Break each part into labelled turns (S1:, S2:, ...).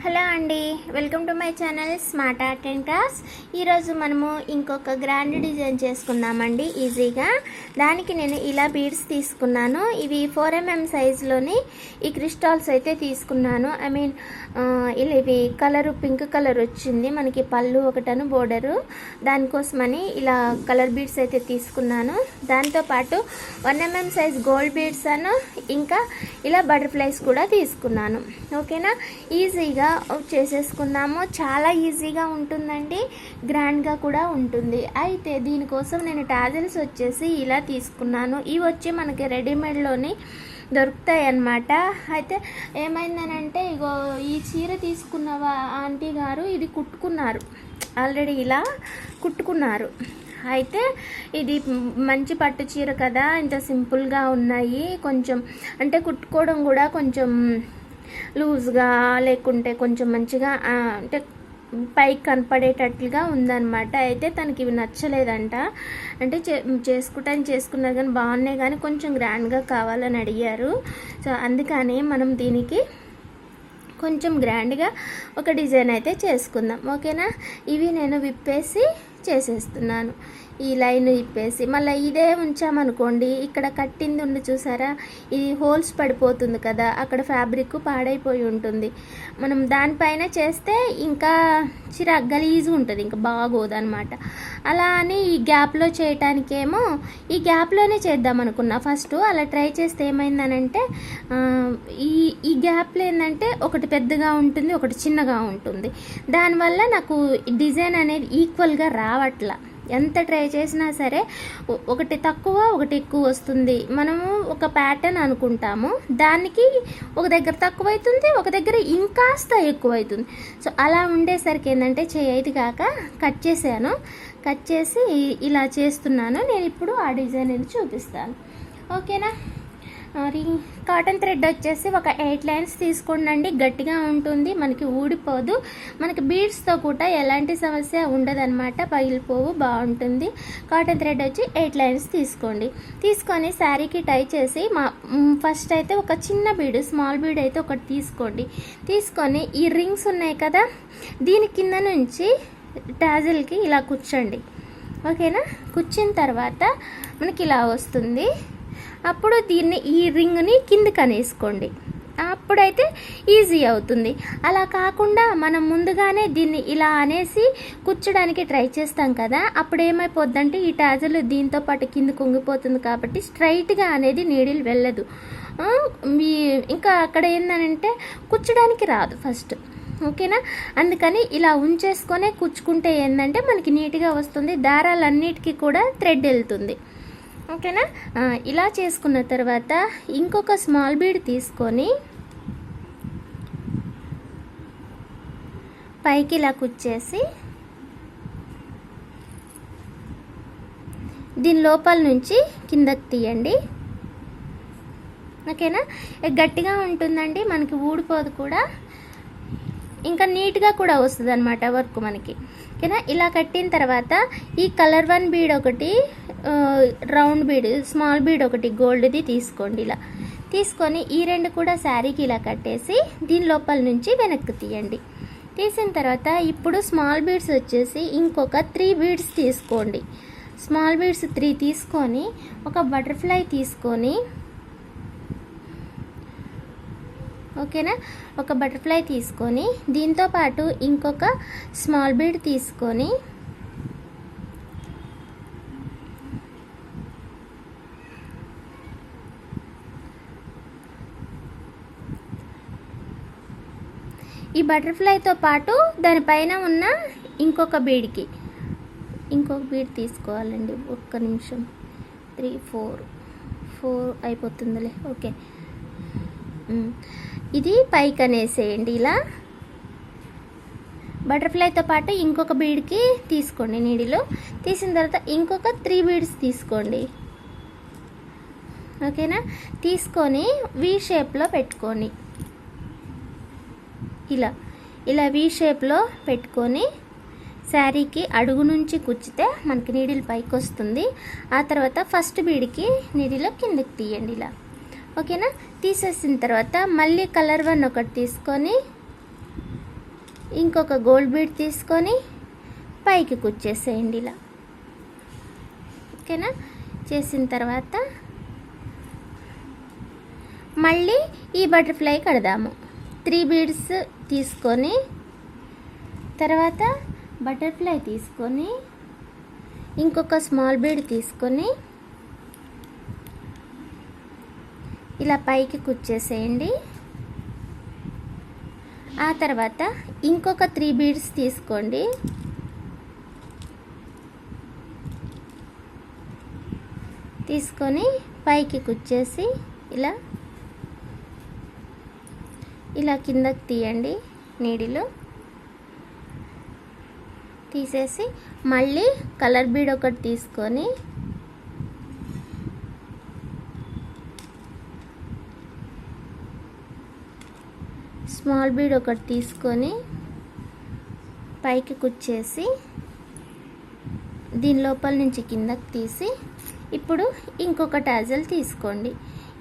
S1: Hello అండి, welcome to my channel smart art and crafts. ఈరోజు మనము ఇంకొక గ్రాండ్ డిజైన్ చేసుకుందామండి ఈజీగా. దానికి నేను ఇలా బీడ్స్ తీసుకున్నాను. ఇవి 4mm సైజులోని ఈ క్రిస్టాల్స్ అయితే తీసుకున్నాను. ఇవి కలరు పింక్ కలర్ వచ్చింది మనకి, పళ్ళు ఒకటను బోర్డరు, దానికోసమని ఇలా కలర్ బీడ్స్ అయితే తీసుకున్నాను. దాంతోపాటు 1mm సైజ్ గోల్డ్ బీడ్స్ అను ఇంకా ఇలా బటర్ఫ్లైస్ కూడా తీసుకున్నాను. ఓకేనా, ఈజీగా చేసేసుకుందాము. చాలా ఈజీగా ఉంటుందండి, గ్రాండ్గా కూడా ఉంటుంది. అయితే దీనికోసం నేను టాజిల్స్ వచ్చేసి ఇలా తీసుకున్నాను. ఇవి వచ్చి మనకి రెడీమేడ్లోని దొరుకుతాయి అన్నమాట. అయితే ఏమైందనంటే, ఇగో ఈ చీర తీసుకున్న ఆంటీ గారు ఇది కుట్టుకున్నారు, ఆల్రెడీ ఇలా కుట్టుకున్నారు. అయితే ఇది మంచి పట్టు చీర కదా, ఇంత సింపుల్గా ఉన్నాయి. కొంచెం అంటే కుట్టుకోవడం కూడా కొంచెం లూజ్గా లేకుంటే కొంచెం మంచిగా అంటే పైకి కనపడేటట్లుగా ఉందన్నమాట. అయితే తనకి ఇవి నచ్చలేదంట. అంటే చేసుకున్నారు కానీ బాగున్నాయి, కానీ కొంచెం గ్రాండ్గా కావాలని అడిగారు. సో అందుకని మనం దీనికి కొంచెం గ్రాండ్గా ఒక డిజైన్ అయితే చేసుకుందాం. ఓకేనా, ఇవి నేను విప్పేసి చేసేస్తున్నాను. ఈ లైన్ ఇప్పేసి మళ్ళీ ఇదే ఉంచామనుకోండి, ఇక్కడ కట్టింది ఉంది చూసారా, ఇది హోల్స్ పడిపోతుంది కదా, అక్కడ ఫ్యాబ్రిక్ పాడైపోయి ఉంటుంది. మనం దానిపైన చేస్తే ఇంకా చిరాకు గలీజు ఉంటుంది, ఇంకా బాగోదన్నమాట. అలా అని ఈ గ్యాప్లో చేయటానికేమో ఈ గ్యాప్లోనే చేద్దాం అనుకున్నా ఫస్ట్. అలా ట్రై చేస్తే ఏమైందనంటే, ఈ గ్యాప్లో ఏంటంటే ఒకటి పెద్దగా ఉంటుంది, ఒకటి చిన్నగా ఉంటుంది. దానివల్ల నాకు డిజైన్ అనేది ఈక్వల్గా రావట్లా. ఎంత ట్రై చేసినా సరే ఒకటి తక్కువ ఒకటి ఎక్కువ వస్తుంది. మనము ఒక ప్యాటర్న్ అనుకుంటాము, దానికి ఒక దగ్గర తక్కువ అవుతుంది, ఒక దగ్గర ఇంకాస్త ఎక్కువ అవుతుంది. సో అలా ఉండేసరికి ఏంటంటే చేయది కాక కట్ చేశాను. కట్ చేసి ఇలా చేస్తున్నాను. నేను ఇప్పుడు ఆ డిజైన్ అనేది చూపిస్తాను. ఓకేనా, కాటన్ థ్రెడ్ వచ్చేసి ఒక 8 లైన్స్ తీసుకోండి. గట్టిగా ఉంటుంది, మనకి ఊడిపోదు, మనకి బీడ్స్తో కూడా ఎలాంటి సమస్య ఉండదన్నమాట, పగిలిపోవు, బాగుంటుంది. కాటన్ థ్రెడ్ వచ్చి 8 లైన్స్ తీసుకోండి. తీసుకొని శారీకి టై చేసి ఫస్ట్ అయితే ఒక చిన్న బీడ్, స్మాల్ బీడ్ అయితే ఒకటి తీసుకోండి. తీసుకొని ఈ రింగ్స్ ఉన్నాయి కదా, దీని కింద నుంచి టాజిల్కి ఇలా కూర్చోండి. ఓకేనా, కూర్చిన తర్వాత మనకి ఇలా వస్తుంది. అప్పుడు ఈ రింగ్ని కిందకి అనేసుకోండి, అప్పుడైతే ఈజీ అవుతుంది. అలా కాకుండా మనం ముందుగానే దీన్ని ఇలా అనేసి కూర్చోడానికి ట్రై చేస్తాం కదా, అప్పుడు ఏమైపోద్దంటే ఈ టాజల్ దీంతో పాటు కింద కుంగిపోతుంది కాబట్టి స్ట్రైట్గా అనేది నీడిల్ వెళ్ళదు. ఇంకా అక్కడ ఏంటంటే కూర్చోడానికి రాదు ఫస్ట్. ఓకేనా, అందుకని ఇలా ఉంచేసుకొనే కూర్చుకుంటే ఏంటంటే మనకి నీట్గా వస్తుంది, దారాలన్నిటికీ కూడా థ్రెడ్ వెళ్తుంది. ఓకేనా, ఇలా చేసుకున్న తర్వాత ఇంకొక స్మాల్ బీడ్ తీసుకొని పైకి ఇలా కుచ్చేసి దీని లోపల నుంచి కిందకి తీయండి. ఓకేనా, గట్టిగా ఉంటుందండి, మనకి ఊడిపోదు కూడా, ఇంకా నీట్గా కూడా వస్తుంది అన్నమాట వర్క్ మనకి. ఓకేనా, ఇలా కట్టిన తర్వాత ఈ కలర్ 1 బీడ్ ఒకటి, రౌండ్ బీడ్ స్మాల్ బీడ్ ఒకటి గోల్డ్ది తీసుకోండి. ఇలా తీసుకొని ఈ రెండు కూడా శారీకి ఇలా కట్టేసి దీని లోపల నుంచి వెనక్కి తీయండి. తీసిన తర్వాత ఇప్పుడు స్మాల్ బీడ్స్ వచ్చేసి ఇంకొక 3 బీడ్స్ తీసుకోండి. స్మాల్ బీడ్స్ 3 తీసుకొని ఒక బటర్ఫ్లై తీసుకొని, ఓకేనా, ఒక బటర్ఫ్లై తీసుకొని దీంతో పాటు ఇంకొక స్మాల్ బీడ్ తీసుకొని ఈ బటర్ఫ్లైతో పాటు దానిపైన ఉన్న ఇంకొక బీడ్కి ఇంకొక బీడ్ తీసుకోవాలండి. ఒక్క నిమిషం, 3 4 అయిపోతుందిలే. ఓకే, ఇది పైకి అనేసేయండి. ఇలా బటర్ఫ్లైతో పాటు ఇంకొక బీడ్కి తీసుకోండి నీడిలో. తీసిన తర్వాత ఇంకొక 3 బీడ్స్ తీసుకోండి. ఓకేనా, తీసుకొని వి షేప్లో పెట్టుకోండి. ఇలా వి షేప్లో పెట్టుకొని శారీకి అడుగు నుంచి కుచ్చితే మనకి నీడిల్ పైకి వస్తుంది. ఆ తర్వాత ఫస్ట్ బీడ్కి నీడిలో కిందకి తీయండి ఇలా. ఓకేనా, తీసేసిన తర్వాత మళ్ళీ కలర్ 1 ఒకటి తీసుకొని ఇంకొక గోల్డ్ బీడ్ తీసుకొని పైకి కుచ్చేసేయండి ఇలా. ఓకేనా? చేసిన తర్వాత మళ్ళీ ఈ బటర్ఫ్లై కడదాము. 3 బీడ్స్ తీసుకొని తర్వాత బటర్ఫ్లై తీసుకొని ఇంకొక స్మాల్ బీడ్ తీసుకొని ఇలా పైకి కుచ్చేసేయండి. ఆ తర్వాత ఇంకొక 3 బీడ్స్ తీసుకోండి. తీసుకొని పైకి కుచ్చేసి ఇలా కిందకి తీయండి. నీడిలో తీసేసి మళ్ళీ కలర్ బీడ్ ఒకటి తీసుకొని స్మాల్ బీడ్ ఒకటి తీసుకొని పైకి కుచ్చేసి దీని లోపల నుంచి కిందకి తీసి ఇప్పుడు ఇంకొక టాజల్ తీసుకోండి.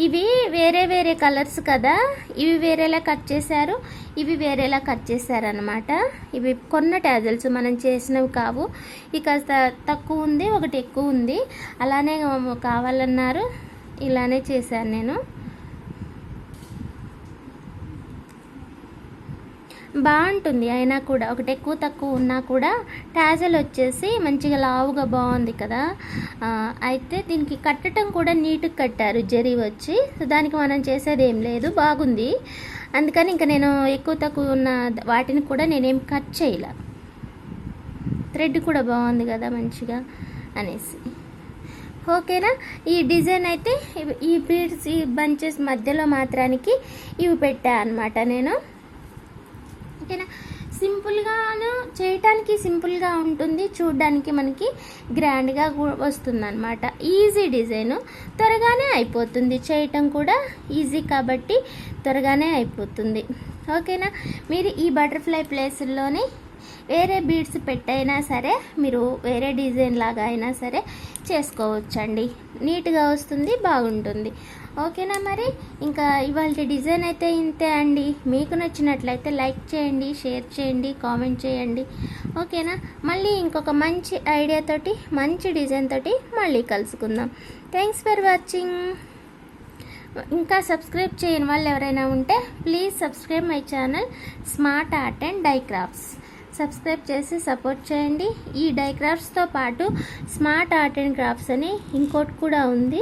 S1: ఇవి వేరే వేరే కలర్స్ కదా, ఇవి వేరేలా కట్ చేశారు, ఇవి వేరేలా కట్ చేశారు అన్నమాట. ఇవి కొన్న టాజల్స్, మనం చేసినవి కావు. ఇక తక్కువ ఉంది, ఒకటి ఎక్కువ ఉంది, అలానే కావాలన్నారు, ఇలానే చేశాను నేను. బాగుంటుంది. అయినా కూడా ఒకటి ఎక్కువ తక్కువ ఉన్నా కూడా టాజల్ వచ్చేసి మంచిగా లావుగా బాగుంది కదా. అయితే దీనికి కట్టడం కూడా నీట్గా కట్టారు, జరీ వచ్చి. దానికి మనం చేసేది ఏం లేదు, బాగుంది. అందుకని ఇంకా నేను ఎక్కువ తక్కువ ఉన్న వాటిని కూడా నేనేం కట్ చేయలే. థ్రెడ్ కూడా బాగుంది కదా మంచిగా అనేసి. ఓకేనా? ఈ డిజైన్ అయితే ఈ బీడ్స్, ఈ బంచెస్ మధ్యలో మాత్రానికి ఇవి పెట్టా అన్నమాట నేను. ఓకేనా? సింపుల్గాను చేయటానికి సింపుల్గా ఉంటుంది, చూడడానికి మనకి గ్రాండ్గా వస్తుంది అన్నమాట. ఈజీ డిజైను, త్వరగానే అయిపోతుంది. చేయటం కూడా ఈజీ కాబట్టి త్వరగానే అయిపోతుంది. ఓకేనా? మీరు ఈ బటర్ఫ్లై ప్లేసుల్లోనే వేరే బీడ్స్ పెట్టైనా సరే, మీరు వేరే డిజైన్ లాగా అయినా సరే చేసుకోవచ్చండి. నీట్గా వస్తుంది, బాగుంటుంది. ఓకేనా? మరి ఇంకా ఇవాళ డిజైన్ అయితే ఇంతే అండి. మీకు నచ్చినట్లయితే లైక్ చేయండి, షేర్ చేయండి, కామెంట్ చేయండి. ఓకేనా? మళ్ళీ ఇంకొక మంచి ఐడియాతోటి, మంచి డిజైన్ తోటి మళ్ళీ కలుసుకుందాం. Thanks for watching. ఇంకా సబ్స్క్రైబ్ చేయని వాళ్ళు ఎవరైనా ఉంటే please subscribe my channel smart art and DIY crafts. Subscribe చేసి సపోర్ట్ చేయండి. ఈ డై క్రాఫ్ట్స్తో పాటు స్మార్ట్ ఆర్ట్ అండ్ క్రాఫ్ట్స్ అని ఇంకోటి కూడా ఉంది.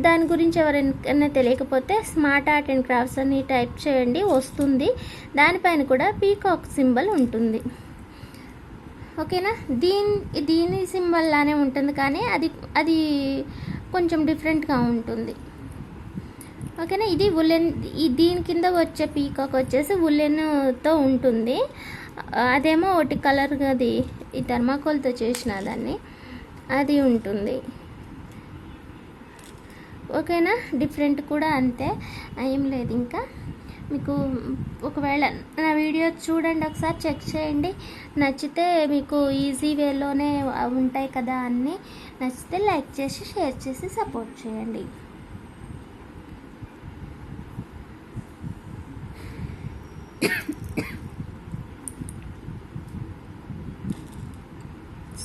S1: దాని గురించి ఎవరైనా తెలియకపోతే స్మార్ట్ ఆర్ట్ అండ్ క్రాఫ్ట్స్ అని టైప్ చేయండి, వస్తుంది. దానిపైన కూడా పీకాక్ సింబల్ ఉంటుంది. ఓకేనా? దీని సింబల్ లానే ఉంటుంది, కానీ అది కొంచెం డిఫరెంట్గా ఉంటుంది. ఓకేనా? ఇది ఉలెన్, దీని కింద వచ్చే పీకాక్ వచ్చేసి ఉలెన్తో ఉంటుంది. అదేమో ఒకటి కలర్గాది ఈ థర్మాకోల్తో చేసిన దాన్ని, అది ఉంటుంది. ఓకేనా? డిఫరెంట్ కూడా అంతే, ఏం లేదు. ఇంకా మీకు ఒకవేళ నా వీడియో చూడండి, ఒకసారి చెక్ చేయండి. నచ్చితే మీకు ఈజీ వేలోనే ఉంటాయి కదా అన్నీ. నచ్చితే లైక్ చేసి, షేర్ చేసి సపోర్ట్ చేయండి.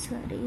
S1: సారీ.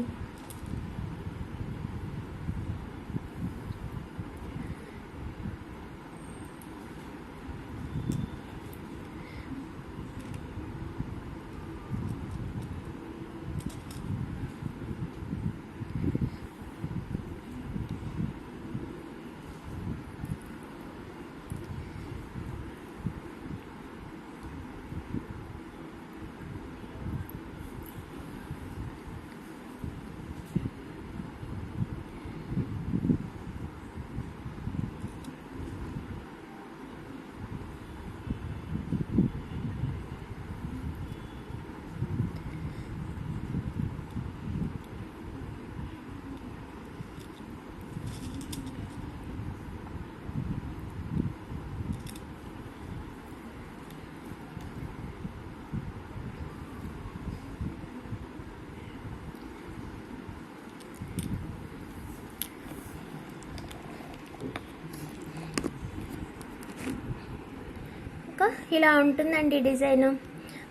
S1: ఇలా ఉంటుందండి డిజైను.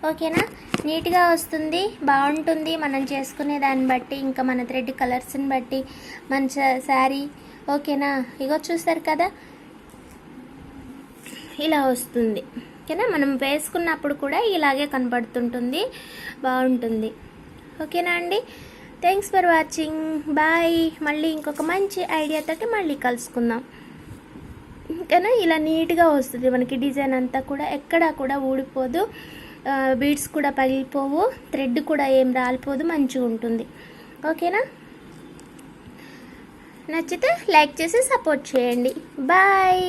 S1: ఓకేనా. నీట్గా వస్తుంది, బాగుంటుంది మనం చేసుకునే దాన్ని బట్టి, ఇంకా మన థ్రెడ్ కలర్స్ని బట్టి మన శారీ. ఓకేనా, ఇగో చూస్తారు కదా ఇలా వస్తుంది. ఓకేనా, మనం వేసుకున్నప్పుడు కూడా ఇలాగే కనపడుతుంటుంది, బాగుంటుంది. ఓకేనా అండి, థ్యాంక్స్ ఫర్ వాచింగ్, బాయ్. మళ్ళీ ఇంకొక మంచి ఐడియాతోటి మళ్ళీ కలుసుకుందాం. ఓకేనా, ఇలా నీట్గా వస్తుంది మనకి డిజైన్ అంతా కూడా, ఎక్కడా కూడా ఊడిపోదు, బీడ్స్ కూడా పగిలిపోవు, థ్రెడ్ కూడా ఏం రాలిపోదు, మంచిగా ఉంటుంది. ఓకేనా, నచ్చితే లైక్ చేసి సపోర్ట్ చేయండి. బాయ్.